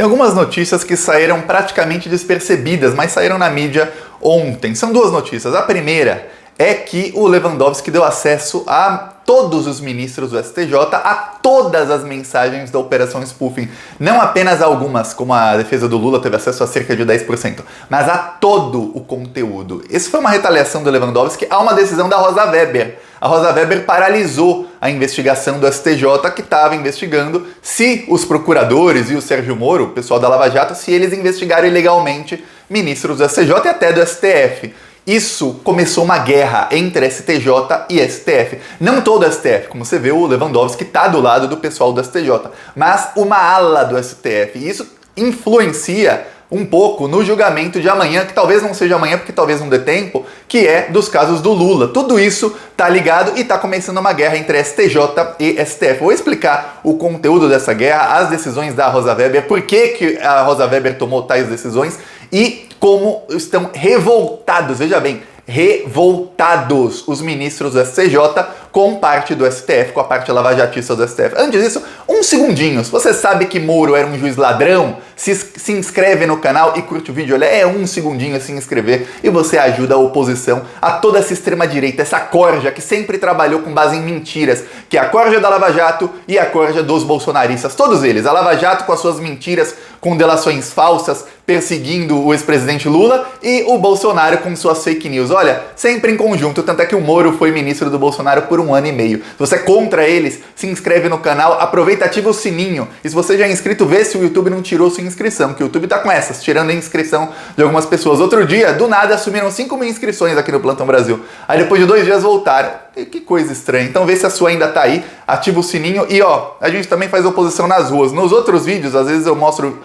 Tem algumas notícias que saíram praticamente despercebidas, mas saíram na mídia ontem. São duas notícias. A primeira é que o Lewandowski deu acesso a todos os ministros do STJ, a todas as mensagens da Operação Spoofing. Não apenas algumas, como a defesa do Lula teve acesso a cerca de 10%, mas a todo o conteúdo. Isso foi uma retaliação do Lewandowski a uma decisão da Rosa Weber. A Rosa Weber paralisou a investigação do STJ, que estava investigando se os procuradores e o Sérgio Moro, o pessoal da Lava Jato, se eles investigaram ilegalmente ministros do STJ e até do STF. Isso começou uma guerra entre STJ e STF. Não todo o STF, como você vê, o Lewandowski está do lado do pessoal do STJ, mas uma ala do STF. E isso influencia um pouco no julgamento de amanhã, que talvez não seja amanhã, porque talvez não dê tempo, que é dos casos do Lula. Tudo isso tá ligado e tá começando uma guerra entre STJ e STF. Vou explicar o conteúdo dessa guerra, as decisões da Rosa Weber, por que a Rosa Weber tomou tais decisões e como estão revoltados, veja bem, revoltados os ministros do STJ com parte do STF, com a parte lavajatista do STF. Antes disso, uns segundinhos. Você sabe que Moro era um juiz ladrão? Se inscreve no canal e curte o vídeo. Olha, é um segundinho se inscrever e você ajuda a oposição a toda essa extrema-direita, essa corja que sempre trabalhou com base em mentiras, que é a corja da Lava Jato e a corja dos bolsonaristas. Todos eles. A Lava Jato com as suas mentiras, com delações falsas, perseguindo o ex-presidente Lula, e o Bolsonaro com suas fake news. Olha, sempre em conjunto, tanto é que o Moro foi ministro do Bolsonaro por 1 ano e meio. Se você é contra eles, se inscreve no canal, aproveita, ativa o sininho. E se você já é inscrito, vê se o YouTube não tirou sua inscrição, que o YouTube tá com essas, tirando a inscrição de algumas pessoas. Outro dia, do nada, assumiram 5 mil inscrições aqui no Plantão Brasil. Aí depois de 2 dias voltaram. E que coisa estranha. Então vê se a sua ainda tá aí, ativa o sininho e ó, a gente também faz oposição nas ruas. Nos outros vídeos, às vezes eu mostro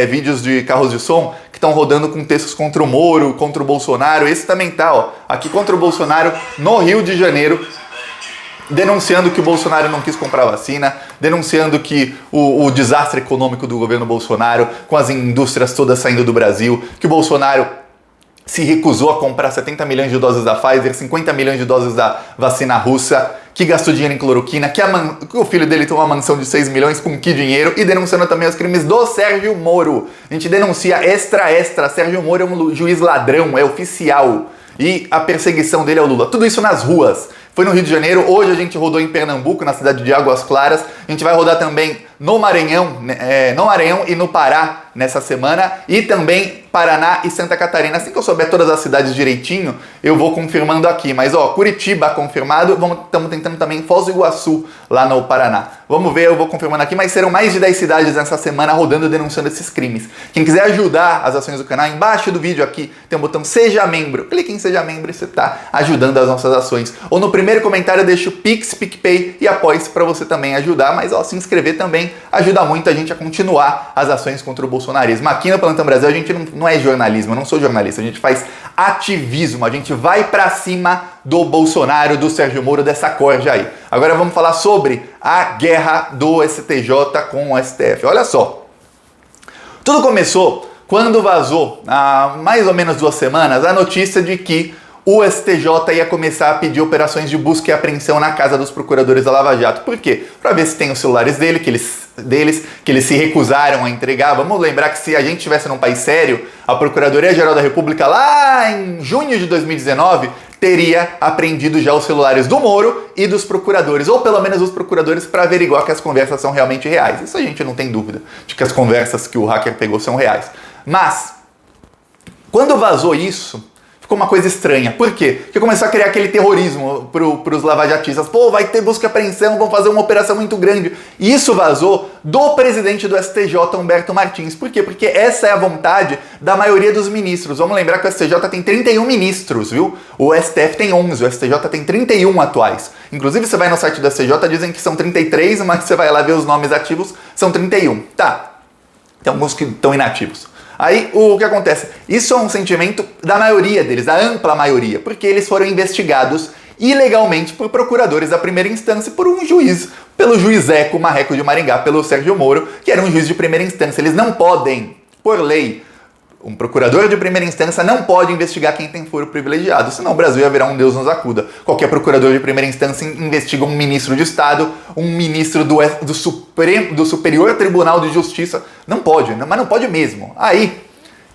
vídeos de carros de som que estão rodando com textos contra o Moro, contra o Bolsonaro. Esse também tá, ó, aqui contra o Bolsonaro no Rio de Janeiro, denunciando que o Bolsonaro não quis comprar vacina, denunciando que o desastre econômico do governo Bolsonaro, com as indústrias todas saindo do Brasil, que o Bolsonaro se recusou a comprar 70 milhões de doses da Pfizer, 50 milhões de doses da vacina russa, que gastou dinheiro em cloroquina, que o filho dele tem uma mansão de 6 milhões com que dinheiro, e denunciando também os crimes do Sérgio Moro. A gente denuncia extra, Sérgio Moro é um juiz ladrão, é oficial, e a perseguição dele ao Lula. Tudo isso nas ruas. Foi no Rio de Janeiro, hoje a gente rodou em Pernambuco, na cidade de Águas Claras, a gente vai rodar também no Maranhão e no Pará nessa semana, e também Paraná e Santa Catarina. Assim que eu souber todas as cidades direitinho, eu vou confirmando aqui. Mas ó, Curitiba confirmado, estamos tentando também Foz do Iguaçu, lá no Paraná. Vamos ver, eu vou confirmando aqui, mas serão mais de 10 cidades nessa semana rodando e denunciando esses crimes. Quem quiser ajudar as ações do canal, embaixo do vídeo aqui tem um botão Seja Membro. Clique em Seja Membro e você está ajudando as nossas ações. Ou no primeiro comentário deixa o Pix, PicPay e apoie-se para você também ajudar, mas ó, se inscrever também ajuda muito a gente a continuar as ações contra o bolsonarismo. Aqui no Plantão Brasil a gente não é jornalismo, eu não sou jornalista, a gente faz ativismo, a gente vai pra cima do Bolsonaro, do Sérgio Moro, dessa corja aí. Agora vamos falar sobre a guerra do STJ com o STF. Olha só, tudo começou quando vazou, há mais ou menos 2 semanas, a notícia de que o STJ ia começar a pedir operações de busca e apreensão na casa dos procuradores da Lava Jato. Por quê? Para ver se tem os celulares deles, que eles se recusaram a entregar. Vamos lembrar que se a gente estivesse num país sério, a Procuradoria-Geral da República, lá em junho de 2019, teria apreendido já os celulares do Moro e dos procuradores, ou pelo menos os procuradores, para averiguar que as conversas são realmente reais. Isso a gente não tem dúvida, de que as conversas que o hacker pegou são reais. Mas, quando vazou isso, ficou uma coisa estranha. Por quê? Porque começou a criar aquele terrorismo pros lavajatistas. Pô, vai ter busca e apreensão, vão fazer uma operação muito grande. E isso vazou do presidente do STJ, Humberto Martins. Por quê? Porque essa é a vontade da maioria dos ministros. Vamos lembrar que o STJ tem 31 ministros, viu? O STF tem 11, o STJ tem 31 atuais. Inclusive, você vai no site do STJ, dizem que são 33, mas você vai lá ver os nomes ativos, são 31. Tá, tem alguns que estão inativos. Aí, o que acontece? Isso é um sentimento da maioria deles, da ampla maioria, porque eles foram investigados ilegalmente por procuradores da primeira instância por um juiz, pelo juiz Eco Marreco de Maringá, pelo Sérgio Moro, que era um juiz de primeira instância. Eles não podem, por lei, Um procurador de primeira instância não pode investigar quem tem foro privilegiado, senão o Brasil ia virar um Deus nos acuda. Qualquer procurador de primeira instância investiga um ministro de Estado, um ministro do Superior Tribunal de Justiça. Não pode, mas não pode mesmo. Aí,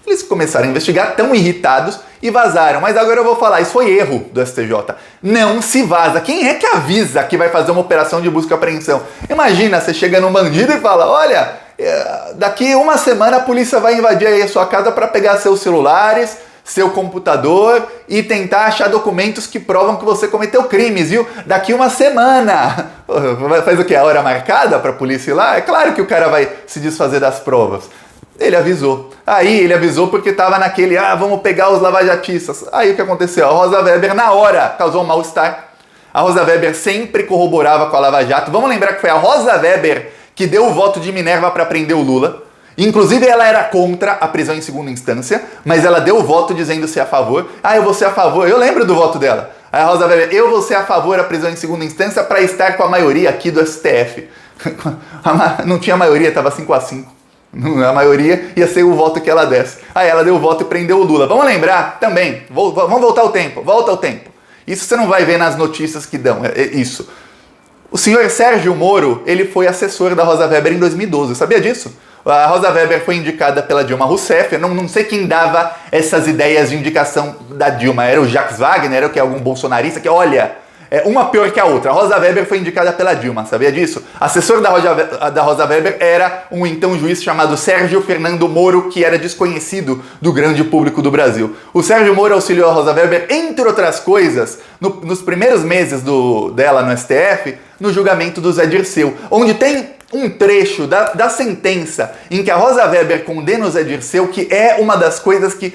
eles começaram a investigar, tão irritados e vazaram. Mas agora eu vou falar, isso foi erro do STJ. Não se vaza. Quem é que avisa que vai fazer uma operação de busca e apreensão? Imagina, você chega num bandido e fala, olha, daqui uma semana a polícia vai invadir aí a sua casa para pegar seus celulares, seu computador e tentar achar documentos que provam que você cometeu crimes, viu? Daqui uma semana. Faz o quê? A hora marcada para a polícia ir lá? É claro que o cara vai se desfazer das provas. Ele avisou. Aí ele avisou porque estava naquele, vamos pegar os lavajatistas. Aí o que aconteceu? A Rosa Weber, na hora, causou um mal-estar. A Rosa Weber sempre corroborava com a Lava Jato. Vamos lembrar que foi a Rosa Weber que deu o voto de Minerva para prender o Lula. Inclusive, ela era contra a prisão em segunda instância, mas ela deu o voto dizendo ser a favor. Eu vou ser a favor. Eu lembro do voto dela. A Rosa Weber, eu vou ser a favor da prisão em segunda instância para estar com a maioria aqui do STF. Não tinha maioria, estava 5-5. A maioria ia ser o voto que ela desse. Aí ela deu o voto e prendeu o Lula. Vamos lembrar também, vamos voltar ao tempo, volta ao tempo. Isso você não vai ver nas notícias que dão, isso. O senhor Sérgio Moro, ele foi assessor da Rosa Weber em 2012, sabia disso? A Rosa Weber foi indicada pela Dilma Rousseff, eu não sei quem dava essas ideias de indicação da Dilma, era o Jacques Wagner, era o que algum bolsonarista, que olha... uma pior que a outra. A Rosa Weber foi indicada pela Dilma, sabia disso? Assessor da Rosa Weber era um então juiz chamado Sérgio Fernando Moro, que era desconhecido do grande público do Brasil. O Sérgio Moro auxiliou a Rosa Weber, entre outras coisas, nos primeiros meses dela no STF, no julgamento do Zé Dirceu, onde tem um trecho da sentença em que a Rosa Weber condena o Zé Dirceu, que é uma das coisas que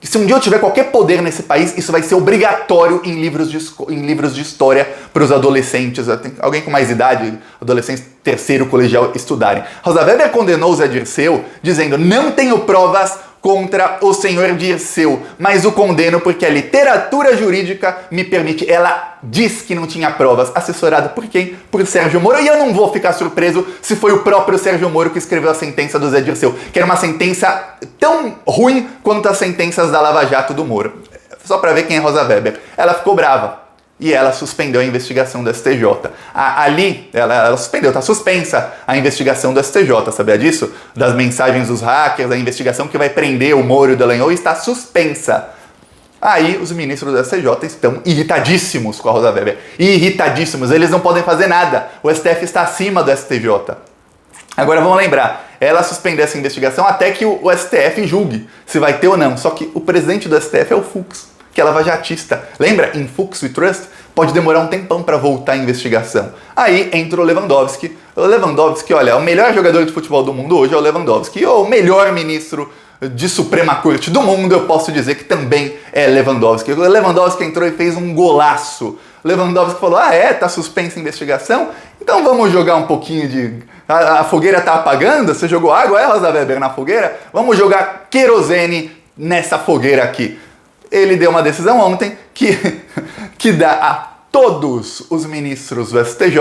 se um dia eu tiver qualquer poder nesse país, isso vai ser obrigatório em livros de história para os adolescentes, alguém com mais idade, adolescentes terceiro colegial, estudarem. Rosa Weber condenou o Zé Dirceu, dizendo, não tenho provas contra o senhor Dirceu, mas o condeno porque a literatura jurídica me permite. Ela diz que não tinha provas, assessorada por quem? Por Sérgio Moro, e eu não vou ficar surpreso se foi o próprio Sérgio Moro que escreveu a sentença do Zé Dirceu, que era uma sentença tão ruim quanto as sentenças da Lava Jato do Moro. Só para ver quem é Rosa Weber. Ela ficou brava. E ela suspendeu a investigação do STJ. Ali, ela suspendeu, está suspensa a investigação do STJ, sabia disso? Das mensagens dos hackers, a investigação que vai prender o Moro e o Dallagnol está suspensa. Aí os ministros do STJ estão irritadíssimos com a Rosa Weber. Irritadíssimos, eles não podem fazer nada. O STF está acima do STJ. Agora vamos lembrar, ela suspendeu essa investigação até que o STF julgue se vai ter ou não. Só que o presidente do STF é o Fux, que é lavajatista. Lembra? Em Fux We Trust, pode demorar um tempão para voltar a investigação. Aí entra o Lewandowski. O Lewandowski, olha, o melhor jogador de futebol do mundo hoje é o Lewandowski. Ou o melhor ministro de Suprema Corte do mundo, eu posso dizer que também é Lewandowski. O Lewandowski entrou e fez um golaço. O Lewandowski falou, tá suspensa a investigação? Então vamos jogar um pouquinho de... A fogueira tá apagando? Você jogou água, Rosa Weber, na fogueira? Vamos jogar querosene nessa fogueira aqui. Ele deu uma decisão ontem que dá a todos os ministros do STJ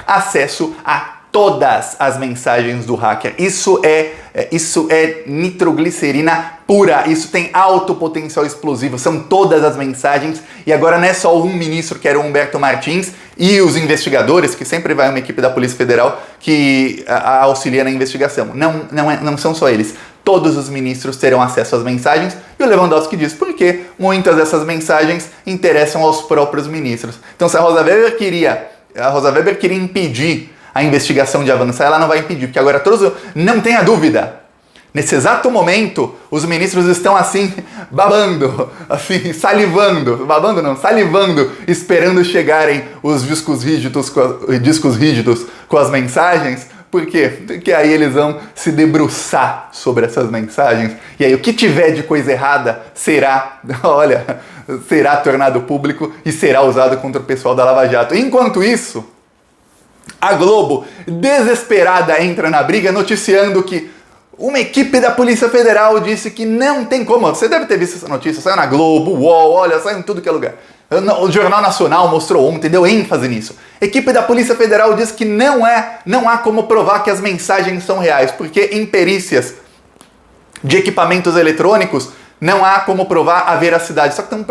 acesso a todas as mensagens do hacker. Isso é nitroglicerina pura, isso tem alto potencial explosivo, são todas as mensagens, e agora não é só um ministro, que era o Humberto Martins, e os investigadores, que sempre vai uma equipe da Polícia Federal que auxilia na investigação. Não são só eles. Todos os ministros terão acesso às mensagens, e o Lewandowski diz porque muitas dessas mensagens interessam aos próprios ministros. Então, se a Rosa Weber queria impedir a investigação de avançar, ela não vai impedir, porque agora todos... Não tenha dúvida, nesse exato momento, os ministros estão assim, babando, assim, salivando, babando não, salivando, esperando chegarem os discos rígidos com as mensagens. Por quê? Porque aí eles vão se debruçar sobre essas mensagens, e aí o que tiver de coisa errada será tornado público e será usado contra o pessoal da Lava Jato. Enquanto isso, a Globo, desesperada, entra na briga noticiando que uma equipe da Polícia Federal disse que não tem como. Você deve ter visto essa notícia, saiu na Globo, UOL, olha, saiu em tudo que é lugar. O Jornal Nacional mostrou ontem, deu ênfase nisso. Equipe da Polícia Federal diz que não há como provar que as mensagens são reais, porque em perícias de equipamentos eletrônicos, não há como provar a veracidade. Só que tem um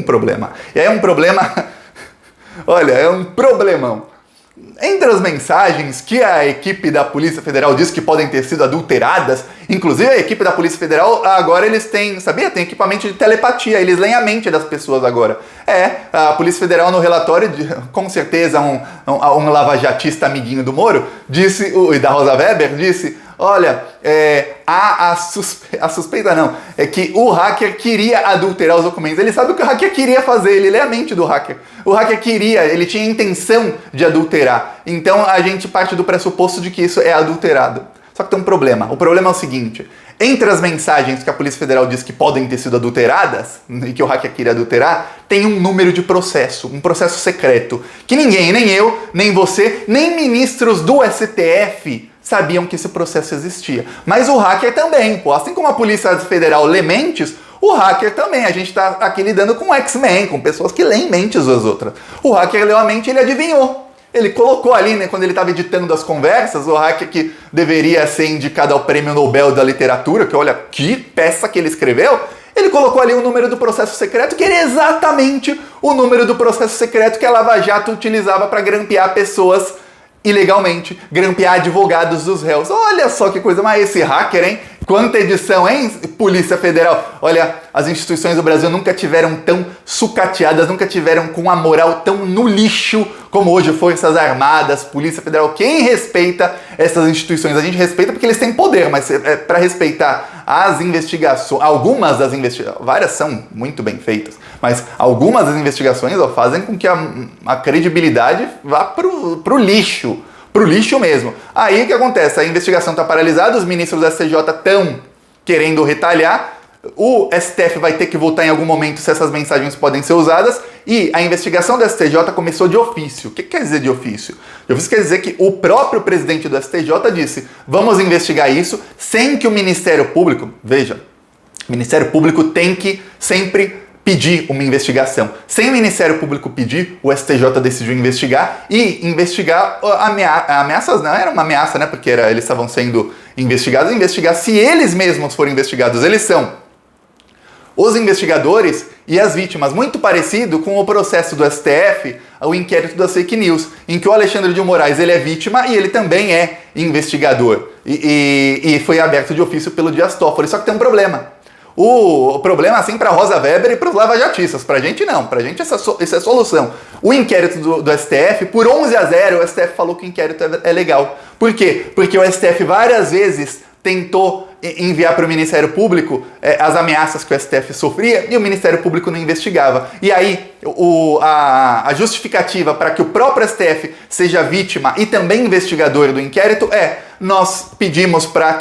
problema. E aí é um problema, olha, é um problemão. Entre as mensagens que a equipe da Polícia Federal diz que podem ter sido adulteradas, inclusive a equipe da Polícia Federal agora eles têm, sabia? Tem equipamento de telepatia, eles leem a mente das pessoas agora. A Polícia Federal no relatório, com certeza um lavajatista amiguinho do Moro, disse, e da Rosa Weber, disse, olha, a suspeita não, é que o hacker queria adulterar os documentos. Ele sabe o que o hacker queria fazer, ele lê a mente do hacker. O hacker ele tinha intenção de adulterar. Então a gente parte do pressuposto de que isso é adulterado. Só que tem um problema. O problema é o seguinte, entre as mensagens que a Polícia Federal diz que podem ter sido adulteradas, e que o hacker queria adulterar, tem um número de processo, um processo secreto, que ninguém, nem eu, nem você, nem ministros do STF sabiam que esse processo existia. Mas o hacker também, pô. Assim como a Polícia Federal lê mentes, o hacker também. A gente tá aqui lidando com X-Men, com pessoas que leem mentes das outras. O hacker leu a mente e ele adivinhou. Ele colocou ali, né, quando ele estava editando as conversas, o hacker que deveria ser indicado ao Prêmio Nobel da Literatura, que olha, que peça que ele escreveu, ele colocou ali o número do processo secreto, que era exatamente o número do processo secreto que a Lava Jato utilizava para grampear pessoas ilegalmente, grampear advogados dos réus. Olha só que coisa, mas esse hacker, hein? Quanta edição, hein, Polícia Federal? Olha, as instituições do Brasil nunca tiveram tão sucateadas, nunca tiveram com a moral tão no lixo como hoje Forças Armadas, Polícia Federal. Quem respeita essas instituições? A gente respeita porque eles têm poder, mas para respeitar as investigações, algumas das investigações, várias são muito bem feitas, mas algumas das investigações fazem com que a credibilidade vá pro lixo. Pro lixo mesmo. Aí o que acontece? A investigação está paralisada, os ministros do STJ estão querendo retalhar, o STF vai ter que votar em algum momento se essas mensagens podem ser usadas, e a investigação do STJ começou de ofício. O que quer dizer de ofício? De ofício quer dizer que o próprio presidente do STJ disse, vamos investigar isso sem que o Ministério Público, veja, o Ministério Público tem que sempre pedir uma investigação. Sem o Ministério Público pedir, o STJ decidiu investigar e investigar ameaças, não era uma ameaça, né? Porque eles estavam sendo investigados, investigar se eles mesmos forem investigados. Eles são os investigadores e as vítimas, muito parecido com o processo do STF, o inquérito das fake news, em que o Alexandre de Moraes ele é vítima e ele também é investigador. E foi aberto de ofício pelo Dias Toffoli. Só que tem um problema. O problema, assim, para Rosa Weber e para os lavajatistas. Para a gente, não. Para a gente, essa é a solução. O inquérito do STF, por 11-0, o STF falou que o inquérito é legal. Por quê? Porque o STF várias vezes tentou enviar para o Ministério Público as ameaças que o STF sofria e o Ministério Público não investigava. E aí, a justificativa para que o próprio STF seja vítima e também investigador do inquérito nós pedimos para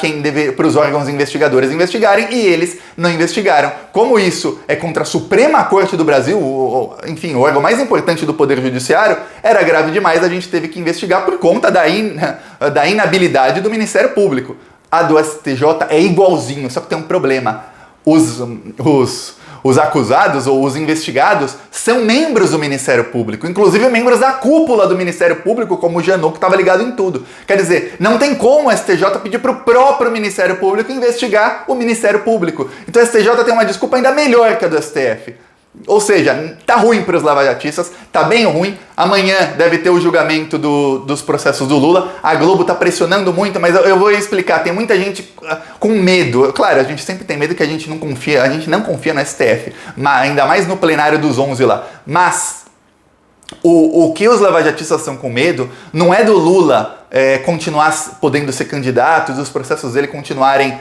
os órgãos investigadores investigarem e eles não investigaram. Como isso é contra a Suprema Corte do Brasil, enfim, o órgão mais importante do Poder Judiciário, era grave demais, a gente teve que investigar por conta da inabilidade do Ministério Público. A do STJ é igualzinho, só que tem um problema. Os acusados ou os investigados são membros do Ministério Público, inclusive membros da cúpula do Ministério Público, como o Janot, que estava ligado em tudo. Quer dizer, não tem como o STJ pedir para o próprio Ministério Público investigar o Ministério Público. Então o STJ tem uma desculpa ainda melhor que a do STF. Ou seja, tá ruim para os lavajatistas, tá bem ruim. Amanhã deve ter o julgamento dos processos do Lula. A Globo tá pressionando muito, mas eu vou explicar. Tem muita gente com medo. Claro, a gente sempre tem medo que a gente não confia no STF, mas ainda mais no plenário dos 11 lá. Mas o que os lavajatistas estão com medo não é do Lula continuar podendo ser candidato, os processos dele continuarem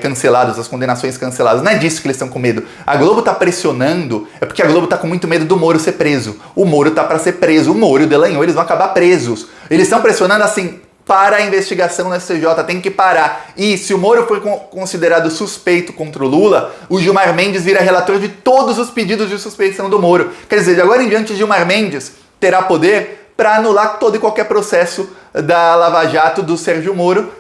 cancelados, as condenações canceladas. Não é disso que eles estão com medo. A Globo está pressionando, é porque a Globo está com muito medo do Moro ser preso. O Moro está para ser preso, o Moro e o Dallagnol, eles vão acabar presos. Eles estão pressionando assim, para a investigação no STJ, tem que parar. E se o Moro for considerado suspeito contra o Lula, o Gilmar Mendes vira relator de todos os pedidos de suspeição do Moro. Quer dizer, de agora em diante, Gilmar Mendes terá poder para anular todo e qualquer processo da Lava Jato do Sérgio Moro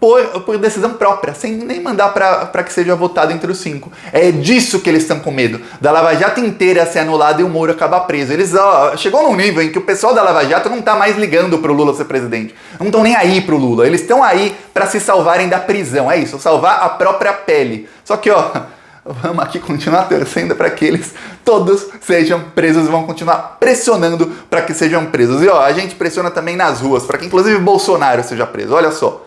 por decisão própria, sem nem mandar para que seja votado entre os 5. É disso que eles estão com medo, da Lava Jato inteira ser anulada e o Moro acabar preso. Eles, chegou num nível em que o pessoal da Lava Jato não tá mais ligando pro Lula ser presidente. Não estão nem aí pro Lula. Eles estão aí para se salvarem da prisão. É isso, salvar a própria pele. Só que, vamos aqui continuar torcendo para que eles todos sejam presos e vão continuar pressionando para que sejam presos. E a gente pressiona também nas ruas, para que inclusive Bolsonaro seja preso. Olha só.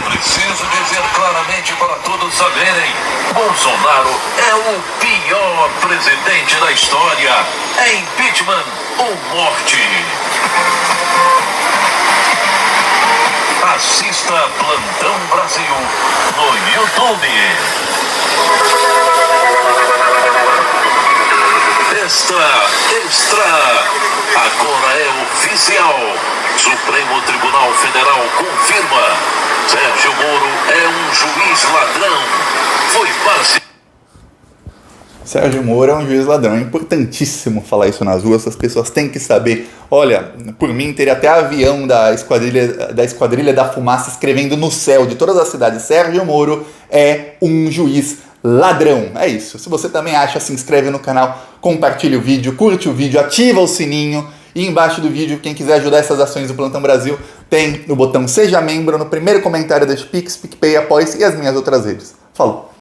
Preciso dizer claramente para todos saberem: Bolsonaro é o pior presidente da história. É impeachment ou morte. Assista Plantão Brasil no YouTube. Extra. Agora é oficial. Supremo Tribunal Federal confirma: Sérgio Moro é um juiz ladrão. Foi parcial. Sérgio Moro é um juiz ladrão. É importantíssimo falar isso nas ruas. As pessoas têm que saber. Olha, por mim teria até avião da Esquadrilha da Fumaça escrevendo no céu de todas as cidades: Sérgio Moro é um juiz ladrão. É isso. Se você também acha, se inscreve no canal, compartilha o vídeo, curte o vídeo, ativa o sininho. E embaixo do vídeo, quem quiser ajudar essas ações do Plantão Brasil, tem o botão Seja Membro no primeiro comentário deste Pix, PicPay, Apoie-se e as minhas outras redes. Falou!